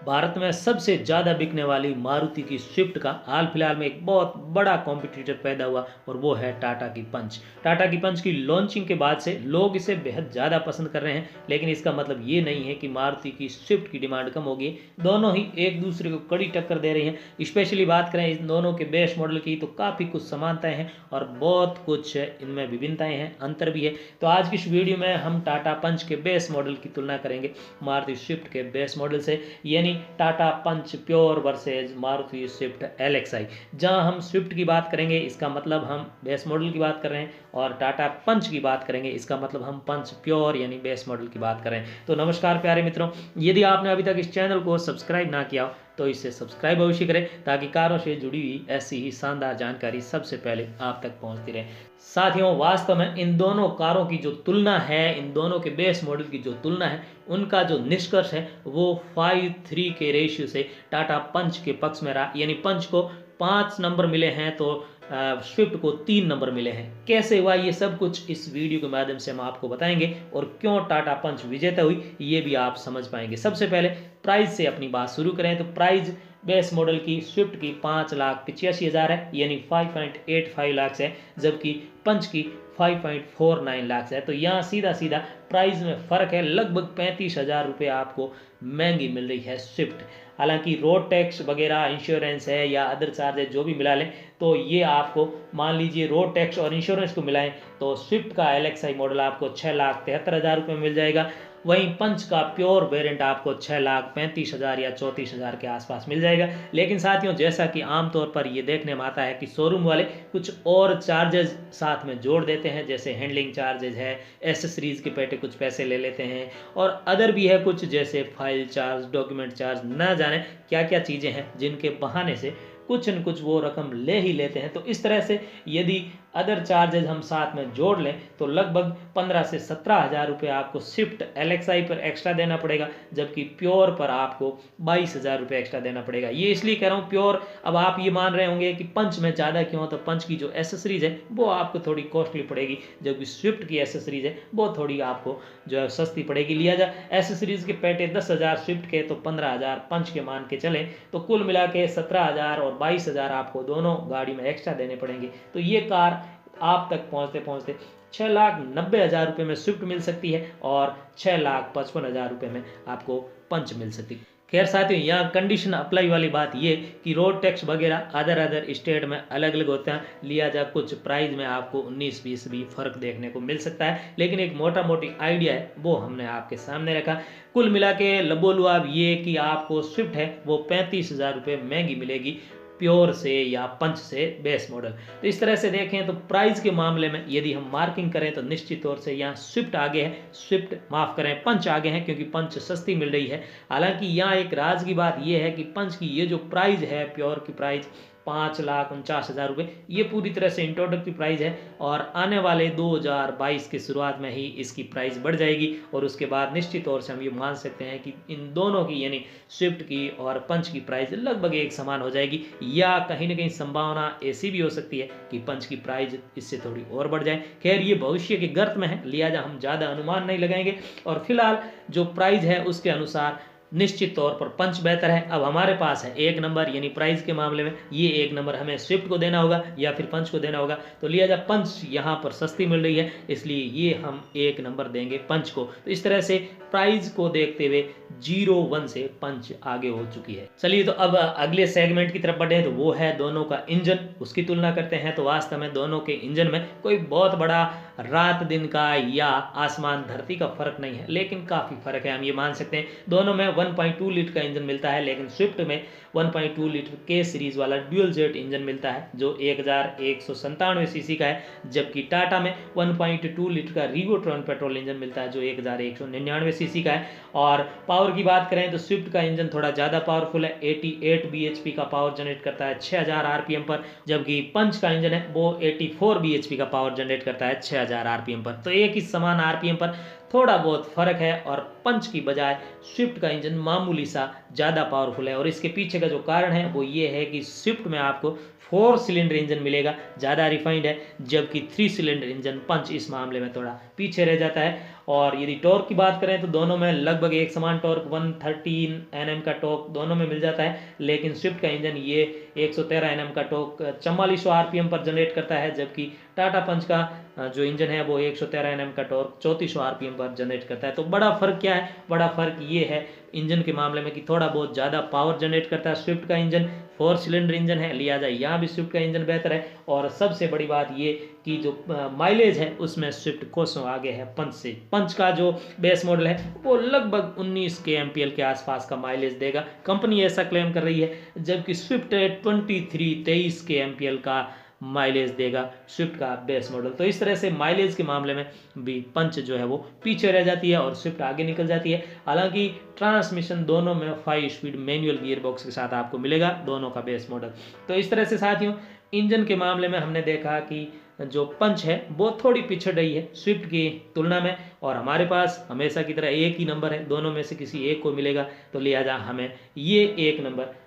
भारत में सबसे ज़्यादा बिकने वाली मारुति की स्विफ्ट का हाल फिलहाल में एक बहुत बड़ा कॉम्पिटिटर पैदा हुआ और वो है टाटा की पंच। टाटा की पंच की लॉन्चिंग के बाद से लोग इसे बेहद ज़्यादा पसंद कर रहे हैं, लेकिन इसका मतलब ये नहीं है कि मारुति की स्विफ्ट की डिमांड कम होगी। दोनों ही एक दूसरे को कड़ी टक्कर दे रही हैं। स्पेशली बात करें इन दोनों के बेस मॉडल की तो काफ़ी कुछ समानताएं हैं और बहुत कुछ इनमें विभिन्नताएं हैं, अंतर भी है। तो आज की इस वीडियो में हम टाटा पंच के बेस मॉडल की तुलना करेंगे मारुति स्विफ्ट के बेस मॉडल से, यानी Tata Punch Pure versus Maruti Swift LXi। जहां हम स्विफ्ट की बात करेंगे इसका मतलब हम बेस मॉडल की बात कर रहे हैं, और टाटा पंच की बात करेंगे इसका मतलब हम पंच प्योर यानी बेस मॉडल की बात कर रहे हैं। तो नमस्कार प्यारे मित्रों, यदि आपने अभी तक इस चैनल को सब्सक्राइब ना किया हो तो इसे सब्सक्राइब अवश्य करें ताकि कारों से जुड़ी हुई ऐसी ही शानदार जानकारी सबसे पहले आप तक पहुंचती रहे। साथियों, वास्तव में इन दोनों कारों की जो तुलना है, इन दोनों के बेस मॉडल की जो तुलना है, उनका जो निष्कर्ष है वो 5:3 के रेशियो से टाटा पंच के पक्ष में रहा। यानी पंच को 5 नंबर मिले हैं तो स्विफ्ट को 3 नंबर मिले हैं। कैसे हुआ ये सब कुछ इस वीडियो के माध्यम से हम आपको बताएंगे, और क्यों टाटा पंच विजेता हुई ये भी आप समझ पाएंगे। सबसे पहले प्राइस से अपनी बात शुरू करें तो प्राइस बेस मॉडल की स्विफ्ट की 5,85,000 है, यानी 5.85 लाख है, जबकि पंच की 5.49 लाख है। तो यहाँ सीधा सीधा प्राइस में फ़र्क है, लगभग 35,000 रुपये आपको महंगी मिल रही है स्विफ्ट। हालांकि रोड टैक्स वगैरह, इंश्योरेंस है या अदर चार्जेस जो भी मिला लें तो ये आपको, मान लीजिए रोड टैक्स और इंश्योरेंस को मिलाएं तो स्विफ्ट का LXi मॉडल आपको 6,73,000 रुपये में मिल जाएगा। वहीं पंच का प्योर वेरिएंट आपको 6,35,000 या 34,000 के आसपास मिल जाएगा। लेकिन साथियों, जैसा कि आमतौर पर ये देखने में आता है कि शोरूम वाले कुछ और चार्जेस साथ में जोड़ देते हैं, जैसे हैंडलिंग चार्जेस है, एसेसरीज के पेटे कुछ पैसे ले लेते हैं, और अदर भी है कुछ जैसे फाइल चार्ज, डॉक्यूमेंट चार्ज, न जाने क्या क्या चीज़ें हैं जिनके बहाने से कुछ न कुछ वो रकम ले ही लेते हैं। तो इस तरह से यदि अदर चार्जेज हम साथ में जोड़ लें तो लगभग 15 से 17,000 रुपये आपको स्विफ्ट LXi पर एक्स्ट्रा देना पड़ेगा, जबकि प्योर पर आपको 22,000 रुपये एक्स्ट्रा देना पड़ेगा। ये इसलिए कह रहा हूँ प्योर। अब आप ये मान रहे होंगे कि पंच में ज़्यादा क्यों, तो पंच की जो एसेसरीज है वो आपको थोड़ी कॉस्टली पड़ेगी, जबकि स्विफ्ट की एसेसरीज है वो थोड़ी आपको जो है सस्ती पड़ेगी। लिया जाए एसेसरीज के पेटे 10,000 स्विफ्ट के तो 15,000 पंच के मान के चलें, तो कुल मिला के 17,000 और 22,000 आपको दोनों गाड़ी में एक्स्ट्रा देने पड़ेंगे। तो ये कार आप तक पहुंचते पहुंचते 6,90,000 रुपये में स्विफ्ट मिल सकती है और 6,55,000 रुपये में आपको पंच मिल सकती है। खैर साथियों, यहाँ कंडीशन अप्लाई वाली बात ये कि रोड टैक्स वगैरह अदर स्टेट में अलग अलग होते हैं। लिया जाए कुछ प्राइस में आपको 19-20 भी फर्क देखने को मिल सकता है, लेकिन एक मोटा मोटी आइडिया है वो हमने आपके सामने रखा। कुल मिला के बोलूँ आप ये कि आपको स्विफ्ट है वो 35,000 रुपये महंगी मिलेगी प्योर से या पंच से बेस मॉडल। तो इस तरह से देखें तो प्राइस के मामले में यदि हम मार्किंग करें तो निश्चित तौर से यहाँ स्विफ्ट आगे है, स्विफ्ट माफ करें पंच आगे है, क्योंकि पंच सस्ती मिल रही है। हालांकि यहाँ एक राज की बात यह है कि पंच की ये जो प्राइस है, प्योर की प्राइस 5,49,000 रुपये, ये पूरी तरह से इंट्रोडक्टरी प्राइस है, और आने वाले 2022 की शुरुआत में ही इसकी प्राइस बढ़ जाएगी, और उसके बाद निश्चित तौर से हम ये मान सकते हैं कि इन दोनों की यानी स्विफ्ट की और पंच की प्राइस लगभग एक समान हो जाएगी, या कहीं ना कहीं संभावना ऐसी भी हो सकती है कि पंच की प्राइस इससे थोड़ी और बढ़ जाए। खैर ये भविष्य के गर्त में है, लिहाजा हम ज़्यादा अनुमान नहीं लगाएंगे, और फिलहाल जो प्राइस है उसके अनुसार निश्चित तौर पर पंच बेहतर है। अब हमारे पास है 1 नंबर, यानी प्राइस के मामले में ये 1 नंबर हमें स्विफ्ट को देना होगा या फिर पंच को देना होगा। तो लिया जाए पंच यहाँ पर सस्ती मिल रही है, इसलिए ये हम 1 नंबर देंगे पंच को। तो इस तरह से प्राइस को देखते हुए 0-1 से पंच आगे हो चुकी है। चलिए तो अब अगले सेगमेंट की तरफ बढ़े, तो वो है दोनों का इंजन, उसकी तुलना करते हैं। तो वास्तव में दोनों के इंजन में कोई बहुत बड़ा रात दिन का या आसमान धरती का फर्क नहीं है, लेकिन काफ़ी फर्क है, हम ये मान सकते हैं। दोनों में 1.2 लीटर का इंजन मिलता है, लेकिन स्विफ्ट में 1.2 लीटर के सीरीज वाला ड्यूल जेट इंजन मिलता है जो 1197 सीसी का है, जबकि टाटा में 1.2 लीटर का रिवोट्रॉन पेट्रोल इंजन मिलता है जो 1199 सीसी का है। और पावर की बात करें तो स्विफ्ट का इंजन थोड़ा ज़्यादा पावरफुल है, 88 bhp का पावर जनरेट करता है 6,000 आरपीएम पर, जबकि पंच का इंजन है वो 84 bhp का पावर जनरेट करता है 6,000 आरपीएम पर। तो एक ही समान आरपीएम पर थोड़ा बहुत फर्क है, और पंच की बजाय स्विफ्ट का इंजन मामूली सा ज़्यादा पावरफुल है। और इसके पीछे का जो कारण है वो ये है कि स्विफ्ट में आपको 4 सिलेंडर इंजन मिलेगा, ज़्यादा रिफाइंड है, जबकि 3 सिलेंडर इंजन पंच इस मामले में थोड़ा पीछे रह जाता है। और यदि टॉर्क की बात करें तो दोनों में लगभग एक समान टॉर्क 113 Nm का टॉर्क दोनों में मिल जाता है, लेकिन स्विफ्ट का इंजन ये 113 Nm का टॉर्क 4400 RPM पर जनरेट करता है, जबकि टाटा पंच का जो इंजन है वो 113 Nm का टॉर्क 3400 RPM पर जनरेट करता है। तो बड़ा फर्क क्या है? बड़ा फर्क ये है इंजन के मामले में कि थोड़ा बहुत ज़्यादा पावर जनरेट करता है स्विफ्ट का इंजन, 4 सिलेंडर इंजन है, लिहाजा यहाँ भी स्विफ्ट का इंजन बेहतर है। और सबसे बड़ी बात ये कि जो माइलेज है उसमें स्विफ्ट कोसों आगे है पंच से। पंच का जो बेस मॉडल है वो लगभग 19 kmpl के आसपास का माइलेज देगा, कंपनी ऐसा क्लेम कर रही है, जबकि स्विफ्ट 23 kmpl का माइलेज देगा स्विफ्ट का बेस मॉडल। तो इस तरह से माइलेज के मामले में भी पंच जो है वो पीछे रह जाती है और स्विफ्ट आगे निकल जाती है। हालांकि ट्रांसमिशन दोनों में 5 स्पीड मैनुअल गियर बॉक्स के साथ आपको मिलेगा, दोनों का बेस मॉडल। तो इस तरह से साथियों इंजन के मामले में हमने देखा कि जो पंच है वो थोड़ी पिछड़ रही है स्विफ्ट की तुलना में, और हमारे पास हमेशा की तरह एक ही नंबर है, दोनों में से किसी एक को मिलेगा, तो लिहाजा हमें ये एक नंबर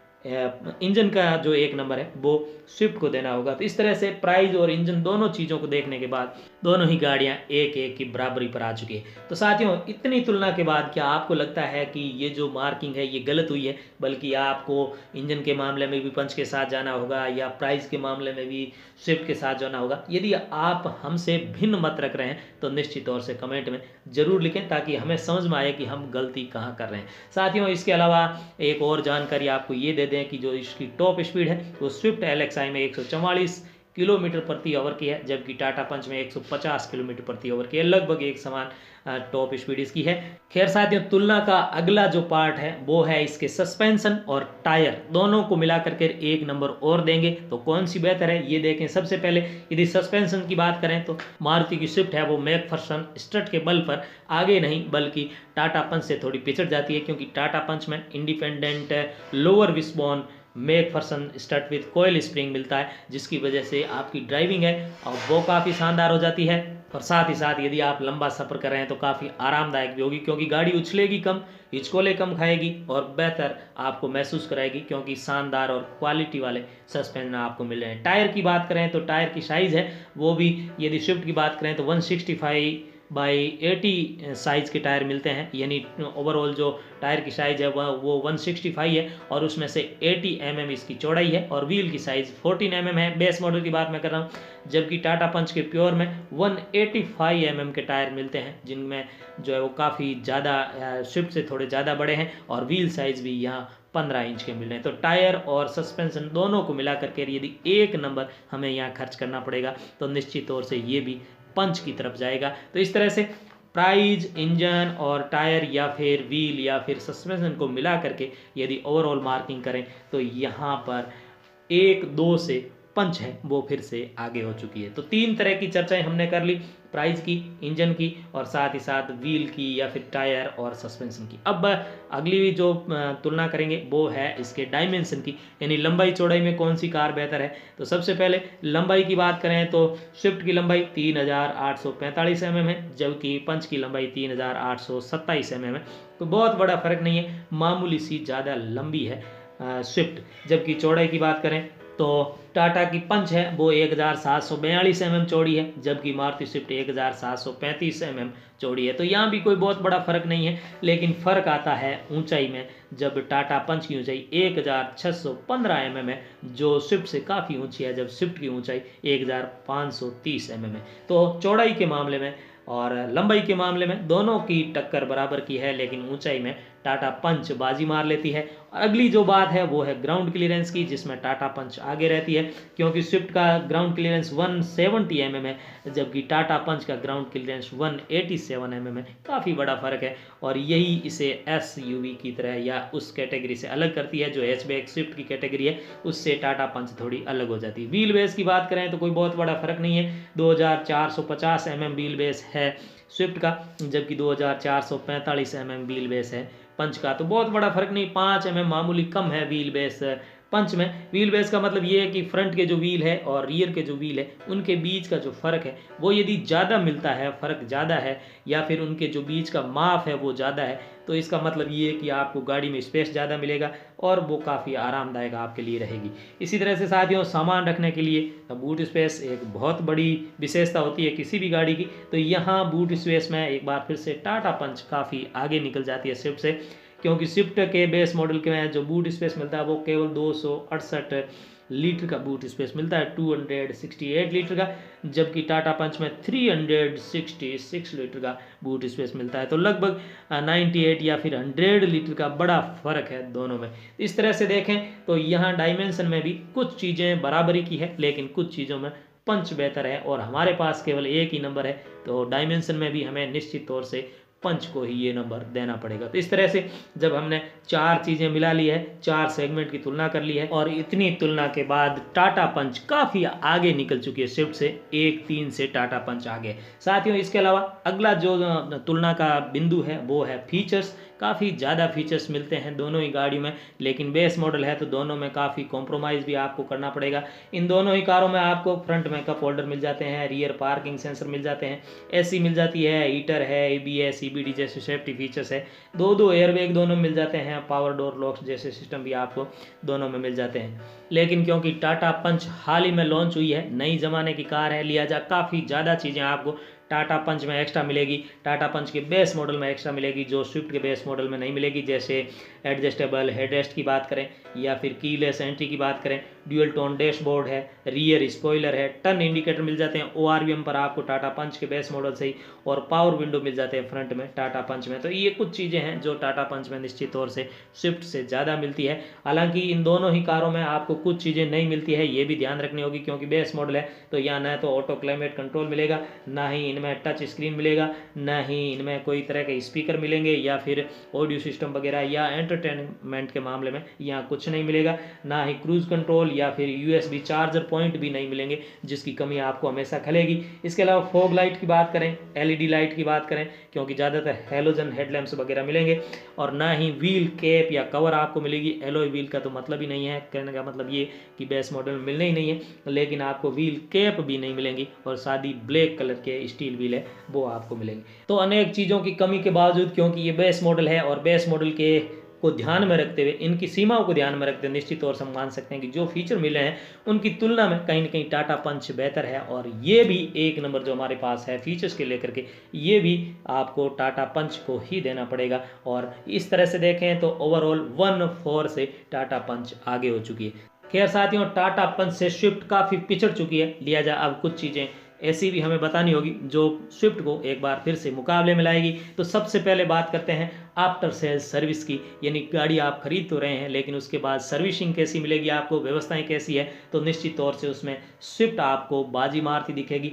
इंजन का जो एक नंबर है वो स्विफ्ट को देना होगा। तो इस तरह से प्राइस और इंजन दोनों चीज़ों को देखने के बाद दोनों ही गाड़ियां एक एक की बराबरी पर आ चुकी है। तो साथियों इतनी तुलना के बाद क्या आपको लगता है कि ये जो मार्किंग है ये गलत हुई है, बल्कि आपको इंजन के मामले में भी पंच के साथ जाना होगा या प्राइस के मामले में भी स्विफ्ट के साथ जाना होगा? यदि आप हमसे भिन्न मत रख रहे हैं तो निश्चित तौर से कमेंट में जरूर लिखें, ताकि हमें समझ में आए कि हम गलती कहाँ कर रहे हैं। साथियों इसके अलावा एक और जानकारी आपको ये दे दें कि जो इसकी टॉप स्पीड है वो स्विफ्ट LXi में 144 किलोमीटर प्रति आवर की है, जबकि टाटा पंच में 150 किलोमीटर प्रति आवर की है, लगभग एक समान टॉप स्पीड इसकी है। खैर साथियों तुलना का अगला जो पार्ट है वो है इसके सस्पेंशन और टायर, दोनों को मिला करके एक नंबर और देंगे। तो कौन सी बेहतर है ये देखें। सबसे पहले यदि सस्पेंशन की बात करें तो मारुति की स्विफ्ट है वो मैकफर्सन स्ट्रट के बल पर आगे नहीं बल्कि टाटा पंच से थोड़ी पिछड़ जाती है, क्योंकि टाटा पंच में independent lower wishbone McPherson strut with coil spring मिलता है, जिसकी वजह से आपकी ड्राइविंग है और वो काफ़ी शानदार हो जाती है। और साथ ही साथ यदि आप लंबा सफ़र कर रहे हैं तो काफ़ी आरामदायक भी होगी, क्योंकि गाड़ी उछलेगी कम, हिचकोले कम खाएगी और बेहतर आपको महसूस कराएगी, क्योंकि शानदार और क्वालिटी वाले सस्पेंशन आपको मिल रहे हैं। टायर की बात करें तो टायर की साइज़ है वो भी, यदि स्विफ्ट की बात करें तो 165/80 साइज़ के टायर मिलते हैं, यानी ओवरऑल जो टायर की साइज़ है वो 165 है और उसमें से 80 mm इसकी चौड़ाई है और व्हील की साइज़ 14 mm है। बेस मॉडल की बात मैं कर रहा हूँ, जबकि टाटा पंच के प्योर में 185 mm के टायर मिलते हैं, जिनमें जो है वो काफ़ी ज़्यादा स्विफ्ट से थोड़े ज़्यादा बड़े हैं और व्हील साइज़ भी यहाँ 15 इंच के मिल रहे हैं। तो टायर और सस्पेंशन दोनों को मिला करके यदि एक नंबर हमें यहाँ खर्च करना पड़ेगा तो निश्चित तौर से ये भी पंच की तरफ जाएगा। तो इस तरह से प्राइस, इंजन और टायर या फिर व्हील या फिर सस्पेंशन को मिला करके यदि ओवरऑल मार्किंग करें तो यहाँ पर 1-2 से पंच है वो फिर से आगे हो चुकी है। तो 3 तरह की चर्चाएं हमने कर ली, प्राइस की, इंजन की और साथ ही साथ व्हील की या फिर टायर और सस्पेंशन की। अब अगली जो तुलना करेंगे वो है इसके डायमेंशन की, यानी लंबाई चौड़ाई में कौन सी कार बेहतर है। तो सबसे पहले लंबाई की बात करें तो स्विफ्ट की लंबाई 3845 mm है, जबकि पंच की लंबाई 3827 mm है। तो बहुत बड़ा फर्क नहीं है, मामूली सी ज़्यादा लंबी है स्विफ्ट। जबकि चौड़ाई की बात करें तो टाटा की पंच है वो 1742 mm चौड़ी है, जबकि मारुति स्विफ्ट 1735 mm चौड़ी है। तो यहाँ भी कोई बहुत बड़ा फर्क नहीं है, लेकिन फ़र्क आता है ऊंचाई में, जब टाटा पंच की ऊंचाई 1615 mm है, जो स्विफ्ट से काफ़ी ऊंची है, जब स्विफ्ट की ऊंचाई 1530 mm है। तो चौड़ाई के मामले में और लंबाई के मामले में दोनों की टक्कर बराबर की है, लेकिन ऊंचाई में टाटा पंच बाजी मार लेती है। अगली जो बात है वो है ग्राउंड क्लियरेंस की, जिसमें टाटा पंच आगे रहती है, क्योंकि स्विफ्ट का ग्राउंड क्लियरेंस 170 mm है, जबकि टाटा पंच का ग्राउंड क्लियरेंस 187 mm है। काफ़ी बड़ा फर्क है और यही इसे SUV की तरह या उस कैटेगरी से अलग करती है जो हैचबैक स्विफ्ट की कैटेगरी है, उससे टाटा पंच थोड़ी अलग हो जाती है। व्हील बेस की बात करें तो कोई बहुत बड़ा फर्क नहीं है, 2450 mm व्हील बेस है स्विफ्ट का, जबकि 2445 mm व्हील बेस है पंच का। तो बहुत बड़ा फर्क नहीं, 5 mm मामूली कम है व्हील बेस पंच में व्हील बेस का मतलब ये है कि फ्रंट के जो व्हील है और रियर के जो व्हील है उनके बीच का जो फ़र्क है वो यदि ज़्यादा मिलता है, फ़र्क ज़्यादा है, या फिर उनके जो बीच का माप है वो ज़्यादा है, तो इसका मतलब ये है कि आपको गाड़ी में स्पेस ज़्यादा मिलेगा और वो काफ़ी आरामदायक आपके लिए रहेगी। इसी तरह से साथियों, सामान रखने के लिए बूट स्पेस एक बहुत बड़ी विशेषता होती है किसी भी गाड़ी की। तो यहाँ बूट स्पेस में एक बार फिर से टाटा पंच काफ़ी आगे निकल जाती है स्विफ्ट से, क्योंकि स्विफ्ट के बेस मॉडल के में जो बूट स्पेस मिलता है वो केवल 268 लीटर का बूट स्पेस मिलता है, 268 लीटर का, जबकि टाटा पंच में 366 लीटर का बूट स्पेस मिलता है। तो लगभग 98 या फिर 100 लीटर का बड़ा फ़र्क है दोनों में। इस तरह से देखें तो यहाँ डायमेंशन में भी कुछ चीज़ें बराबरी की है, लेकिन कुछ चीज़ों में पंच बेहतर है और हमारे पास केवल एक ही नंबर है, तो डायमेंशन में भी हमें निश्चित तौर से पंच को ही ये नंबर देना पड़ेगा। तो इस तरह से जब हमने चार चीज़ें मिला ली है, चार सेगमेंट की तुलना कर ली है, और इतनी तुलना के बाद टाटा पंच काफ़ी आगे निकल चुकी है स्विफ्ट से, 1-3 से टाटा पंच आगे। साथियों, इसके अलावा अगला जो तुलना का बिंदु है वो है फीचर्स। काफ़ी ज़्यादा फीचर्स मिलते हैं दोनों ही गाड़ियों में, लेकिन बेस मॉडल है तो दोनों में काफ़ी कॉम्प्रोमाइज़ भी आपको करना पड़ेगा। इन दोनों ही कारों में आपको फ्रंट में कप होल्डर मिल जाते हैं, रियर पार्किंग सेंसर मिल जाते हैं, एसी मिल जाती है, हीटर है, एबीएस, सीबीडी जैसे सेफ्टी फीचर्स है, दो एयरबैग दोनों मिल जाते हैं, पावर डोर लॉक्स जैसे सिस्टम भी आपको दोनों में मिल जाते हैं। लेकिन क्योंकि टाटा पंच हाल ही में लॉन्च हुई है, नई ज़माने की कार है, लिहाजा काफ़ी ज़्यादा चीज़ें आपको टाटा पंच में एक्स्ट्रा मिलेगी, टाटा पंच के बेस मॉडल में एक्स्ट्रा मिलेगी जो स्विफ्ट के बेस मॉडल में नहीं मिलेगी। जैसे एडजस्टेबल हेडरेस्ट की बात करें या फिर कीलेस एंट्री की बात करें, ड्यूअल टोन डैशबोर्ड है, रियर स्पॉइलर है, टर्न इंडिकेटर मिल जाते हैं ओआरवीएम पर आपको टाटा पंच के बेस मॉडल से ही, और पावर विंडो मिल जाते हैं फ्रंट में टाटा पंच में। तो ये कुछ चीज़ें हैं जो टाटा पंच में निश्चित तौर से स्विफ्ट से ज़्यादा मिलती है। हालांकि इन दोनों ही कारों में आपको कुछ चीज़ें नहीं मिलती है, ये भी ध्यान रखनी होगी, क्योंकि बेस मॉडल है तो यहाँ न तो ऑटो क्लाइमेट कंट्रोल मिलेगा, ना ही इनमें टच स्क्रीन मिलेगा, ना ही इनमें कोई तरह के स्पीकर मिलेंगे या फिर ऑडियो सिस्टम वगैरह या एंटरटेनमेंट के मामले में यहाँ कुछ नहीं मिलेगा, ना ही क्रूज कंट्रोल या फिर यूएसबी चार्जर पॉइंट भी नहीं मिलेंगे, जिसकी कमी आपको हमेशा खलेगी। इसके अलावा फॉग लाइट की बात करें, एलईडी लाइट की बात करें, क्योंकि ज़्यादातर हेलोजन हेडलैम्प्स वगैरह मिलेंगे, और ना ही व्हील कैप या कवर आपको मिलेगी। एलॉय व्हील का तो मतलब ही नहीं है, कहने का मतलब ये कि बेस मॉडल में मिलने ही नहीं है, लेकिन आपको व्हील कैप भी नहीं मिलेंगी, और सादी ब्लैक कलर के स्टील व्हील है वो आपको मिलेंगे। तो अनेक चीज़ों की कमी के बावजूद, क्योंकि ये बेस मॉडल है और बेस मॉडल के को ध्यान में रखते हुए, इनकी सीमाओं को ध्यान में रखते हुए निश्चित तौर से हम मान सकते हैं कि जो फीचर मिले हैं उनकी तुलना में कहीं ना कहीं टाटा पंच बेहतर है, और ये भी एक नंबर जो हमारे पास है फीचर्स के लेकर के, ये भी आपको टाटा पंच को ही देना पड़ेगा। और इस तरह से देखें तो ओवरऑल 1-4 से टाटा पंच आगे हो चुकी है। खैर साथियों, टाटा पंच से स्विफ्ट काफ़ी पिछड़ चुकी है, लिहाजा अब कुछ चीज़ें ऐसी भी हमें बतानी होगी जो स्विफ्ट को एक बार फिर से मुकाबले में लाएगी। तो सबसे पहले बात करते हैं आफ्टर सेल्स सर्विस की, यानी गाड़ी आप खरीद तो रहे हैं लेकिन उसके बाद सर्विसिंग कैसी मिलेगी आपको, व्यवस्थाएं कैसी है, तो निश्चित तौर से उसमें स्विफ्ट आपको बाजी मारती दिखेगी।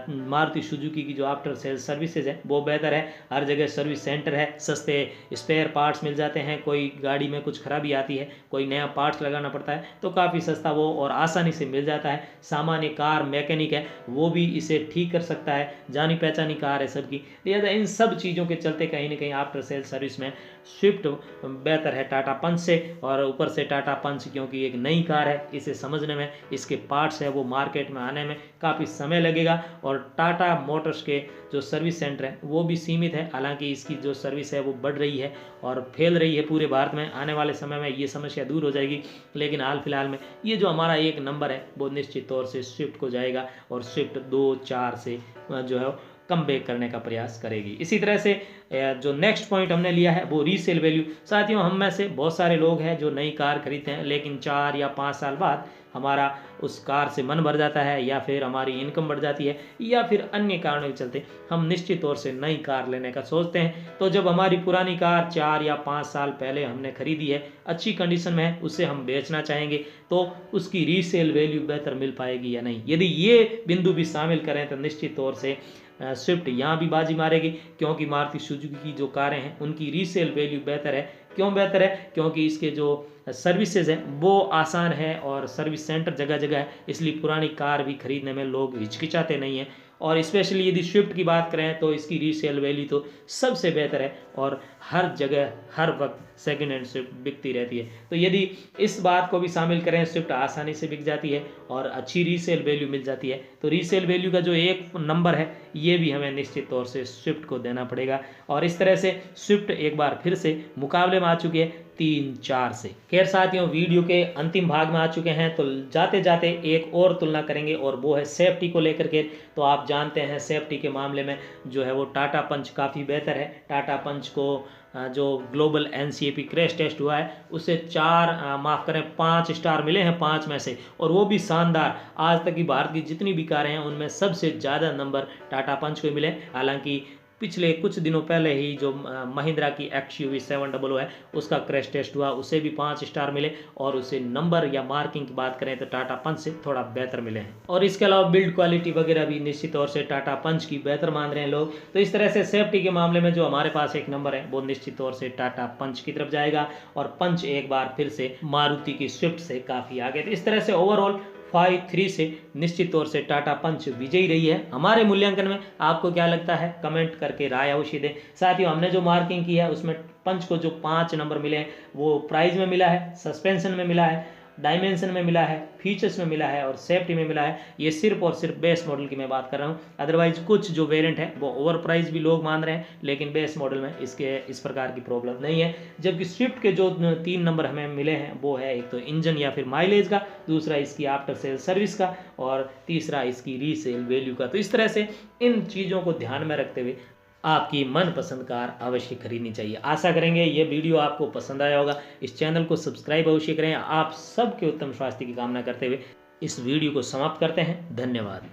मारुति सुजुकी की जो आफ्टर सेल्स सर्विसेज है वो बेहतर है, हर जगह सर्विस सेंटर है, सस्ते स्पेयर पार्ट्स मिल जाते हैं, कोई गाड़ी में कुछ खराबी आती है, कोई नया पार्ट्स लगाना पड़ता है तो काफ़ी सस्ता वो और आसानी से मिल जाता है। सामान्य कार मैकेनिक है वो भी इसे ठीक कर सकता है, जानी पहचानी कार है सबकी, लिहाजा इन सब चीज़ों के चलते कहीं ना कहीं आफ्टर सेल्स सर्विस में स्विफ्ट बेहतर है टाटा पंच से। और ऊपर से टाटा पंच क्योंकि एक नई कार है, इसे समझने में, इसके पार्ट्स है वो मार्केट में आने में काफ़ी समय लगेगा, और टाटा मोटर्स के जो सर्विस सेंटर है वो भी सीमित है। हालांकि इसकी जो सर्विस है वो बढ़ रही है और फैल रही है पूरे भारत में, आने वाले समय में ये समस्या दूर हो जाएगी, लेकिन हाल फिलहाल में ये जो हमारा एक नंबर है वो निश्चित तौर से स्विफ्ट को जाएगा, और स्विफ्ट 2-4 से जो है कम बैक करने का प्रयास करेगी। इसी तरह से जो नेक्स्ट पॉइंट हमने लिया है वो रीसेल वैल्यू। साथियों, हम में से बहुत सारे लोग हैं जो नई कार खरीदते हैं, लेकिन 4 या 5 साल बाद हमारा उस कार से मन भर जाता है, या फिर हमारी इनकम बढ़ जाती है, या फिर अन्य कारणों के चलते हम निश्चित तौर से नई कार लेने का सोचते हैं। तो जब हमारी पुरानी कार 4 या 5 साल पहले हमने खरीदी है, अच्छी कंडीशन में है, उसे हम बेचना चाहेंगे, तो उसकी रीसेल वैल्यू बेहतर मिल पाएगी या नहीं। यदि ये बिंदु भी शामिल करें तो निश्चित तौर से स्विफ्ट यहाँ भी बाजी मारेगी, क्योंकि मारुति सुजुकी की जो कारें हैं उनकी रीसेल वैल्यू बेहतर है। क्यों बेहतर है? क्योंकि इसके जो सर्विसेज हैं वो आसान है और सर्विस सेंटर जगह जगह है, इसलिए पुरानी कार भी खरीदने में लोग हिचकिचाते नहीं हैं। और स्पेशली यदि स्विफ्ट की बात करें तो इसकी रीसेल वैल्यू तो सबसे बेहतर है और हर जगह हर वक्त सेकंड हैंड स्विफ्ट बिकती रहती है। तो यदि इस बात को भी शामिल करें, स्विफ्ट आसानी से बिक जाती है और अच्छी रीसेल वैल्यू मिल जाती है। तो रीसेल वैल्यू का जो एक नंबर है ये भी हमें निश्चित तौर से स्विफ्ट को देना पड़ेगा। और इस तरह से स्विफ्ट एक बार फिर से मुकाबले में आ चुकी है 3-4 से। खैर साथियों, वीडियो के अंतिम भाग में आ चुके हैं, तो जाते जाते एक और तुलना करेंगे और वो है सेफ्टी को लेकर के। तो आप जानते हैं सेफ्टी के मामले में जो है वो टाटा पंच काफ़ी बेहतर है। टाटा पंच को जो ग्लोबल NCAP क्रैश टेस्ट हुआ है उससे 5 स्टार मिले हैं 5 में से, और वो भी शानदार। आज तक की भारत की जितनी भी कारें हैं उनमें सबसे ज़्यादा नंबर टाटा पंच को मिले। हालांकि पिछले कुछ दिनों पहले ही जो महिंद्रा की XUV 700 है उसका क्रैश टेस्ट हुआ, उसे भी 5 स्टार मिले, और उसे नंबर या मार्किंग की बात करें तो टाटा पंच से थोड़ा बेहतर मिले हैं। और इसके अलावा बिल्ड क्वालिटी वगैरह भी निश्चित तौर से टाटा पंच की बेहतर मान रहे हैं लोग। तो इस तरह से सेफ्टी के मामले में जो हमारे पास एक नंबर है वो निश्चित तौर से टाटा पंच की तरफ जाएगा, और पंच एक बार फिर से मारुति की स्विफ्ट से काफ़ी आगे। तो इस तरह से ओवरऑल 5-3 से निश्चित तौर से टाटा पंच विजयी रही है। हमारे मूल्यांकन में आपको क्या लगता है, कमेंट करके राय अवश्य दें। साथ ही हमने जो मार्किंग की है उसमें पंच को जो 5 नंबर मिले हैं वो प्राइस में मिला है, सस्पेंशन में मिला है, डायमेंशन में मिला है, फीचर्स में मिला है और सेफ्टी में मिला है। ये सिर्फ और सिर्फ बेस मॉडल की मैं बात कर रहा हूँ। अदरवाइज कुछ जो वेरिएंट है वो ओवर प्राइस भी लोग मान रहे हैं, लेकिन बेस मॉडल में इस प्रकार की प्रॉब्लम नहीं है। जबकि स्विफ्ट के जो 3 नंबर हमें मिले हैं वो है एक तो इंजन या फिर माइलेज का, दूसरा इसकी आफ्टर सेल सर्विस का, और तीसरा इसकी रीसेल वैल्यू का। तो इस तरह से इन चीज़ों को ध्यान में रखते हुए आपकी मनपसंद कार अवश्य खरीदनी चाहिए। आशा करेंगे ये वीडियो आपको पसंद आया होगा। इस चैनल को सब्सक्राइब अवश्य करें। आप सबके उत्तम स्वास्थ्य की कामना करते हुए इस वीडियो को समाप्त करते हैं। धन्यवाद।